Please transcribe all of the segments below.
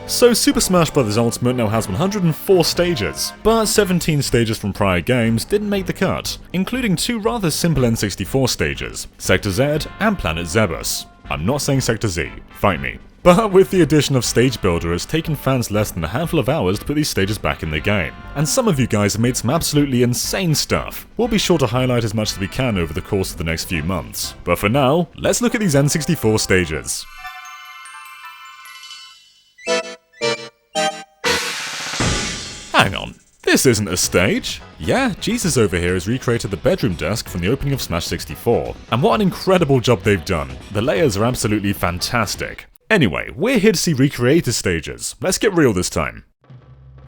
So Super Smash Bros. Ultimate now has 104 stages, but 17 stages from prior games didn't make the cut, including two rather simple N64 stages, Sector Z and Planet Zebes. I'm not saying Sector Z, fight me. But with the addition of Stage Builder, it's taken fans less than a handful of hours to put these stages back in the game. And some of you guys have made some absolutely insane stuff. We'll be sure to highlight as much as we can over the course of the next few months. But for now, let's look at these N64 stages. Hang on, this isn't a stage? Yeah, Jesus over here has recreated the bedroom desk from the opening of Smash 64. And what an incredible job they've done. The layers are absolutely fantastic. Anyway, we're here to see recreated stages. Let's get real this time.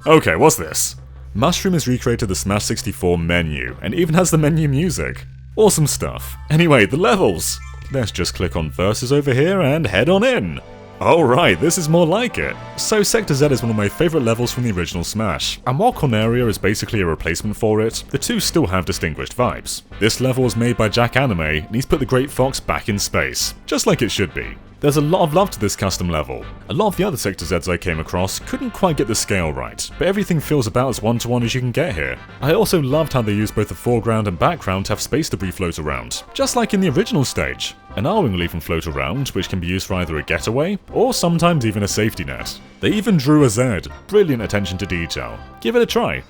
Okay, what's this? Mushroom has recreated the Smash 64 menu, and even has the menu music. Awesome stuff. Anyway, the levels. Let's just click on Versus over here and head on in. Alright, this is more like it. So Sector Z is one of my favourite levels from the original Smash, and while Corneria is basically a replacement for it, the two still have distinguished vibes. This level was made by Jack Anime, and he's put the Great Fox back in space, just like it should be. There's a lot of love to this custom level. A lot of the other Sector Zs I came across couldn't quite get the scale right, but everything feels about as one-to-one as you can get here. I also loved how they used both the foreground and background to have space debris float around, just like in the original stage. An R-wing leaf can float around, which can be used for either a getaway, or sometimes even a safety net. They even drew a Z, brilliant attention to detail. Give it a try.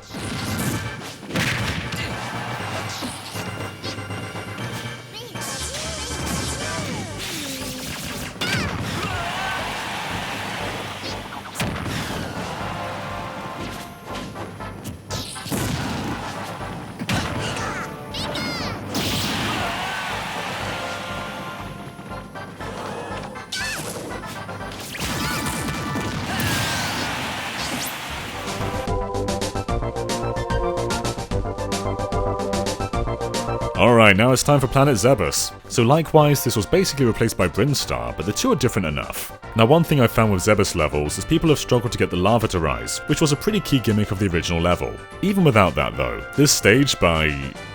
Alright, now it's time for Planet Zebes. So likewise, this was basically replaced by Brinstar, but the two are different enough. Now one thing I've found with Zebus levels is people have struggled to get the lava to rise, which was a pretty key gimmick of the original level. Even without that though, this stage by...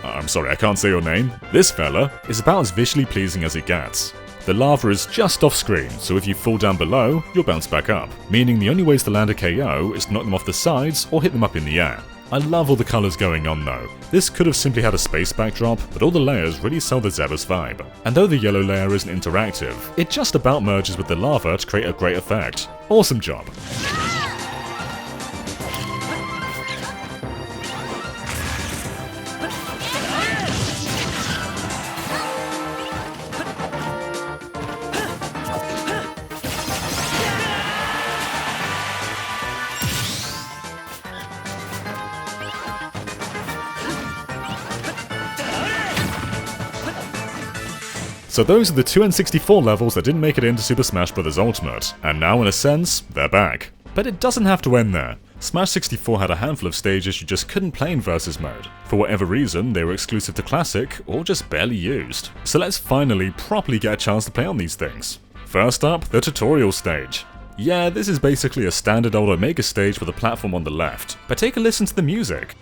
I'm sorry, I can't say your name. This fella is about as visually pleasing as it gets. The lava is just off screen, so if you fall down below, you'll bounce back up, meaning the only ways to land a KO is to knock them off the sides or hit them up in the air. I love all the colours going on though. This could have simply had a space backdrop, but all the layers really sell the Zebus vibe. And though the yellow layer isn't interactive, it just about merges with the lava to create a great effect. Awesome job. So those are the two N64 levels that didn't make it into Super Smash Bros. Ultimate, and now in a sense, they're back. But it doesn't have to end there. Smash 64 had a handful of stages you just couldn't play in Versus mode. For whatever reason, they were exclusive to Classic, or just barely used. So let's finally properly get a chance to play on these things. First up, the tutorial stage. Yeah, this is basically a standard old Omega stage with a platform on the left, but take a listen to the music.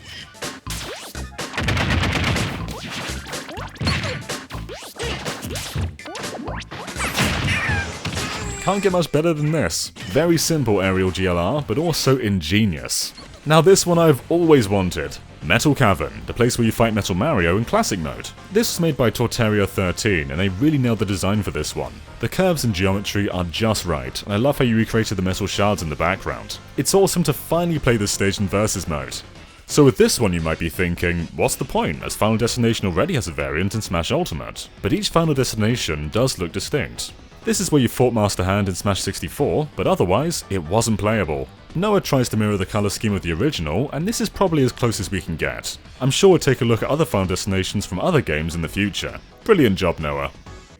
Can't get much better than this. Very simple aerial GLR, but also ingenious. Now this one I've always wanted. Metal Cavern, the place where you fight Metal Mario in Classic mode. This was made by Torteria 13, and they really nailed the design for this one. The curves and geometry are just right, and I love how you recreated the metal shards in the background. It's awesome to finally play this stage in Versus mode. So with this one you might be thinking, what's the point, as Final Destination already has a variant in Smash Ultimate? But each Final Destination does look distinct. This is where you fought Master Hand in Smash 64, but otherwise, it wasn't playable. Noah tries to mirror the colour scheme of the original, and this is probably as close as we can get. I'm sure we'll take a look at other Final Destinations from other games in the future. Brilliant job, Noah.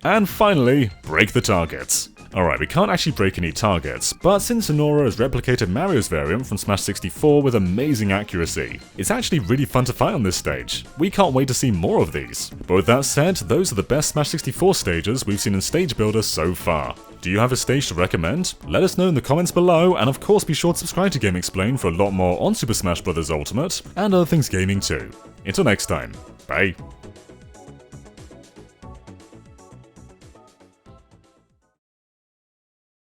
And finally, break the targets. Alright, we can't actually break any targets, but since Sonora has replicated Mario's variant from Smash 64 with amazing accuracy, it's actually really fun to fight on this stage. We can't wait to see more of these. But with that said, those are the best Smash 64 stages we've seen in Stage Builder so far. Do you have a stage to recommend? Let us know in the comments below, and of course be sure to subscribe to GameXplain for a lot more on Super Smash Bros. Ultimate, and other things gaming too. Until next time, bye.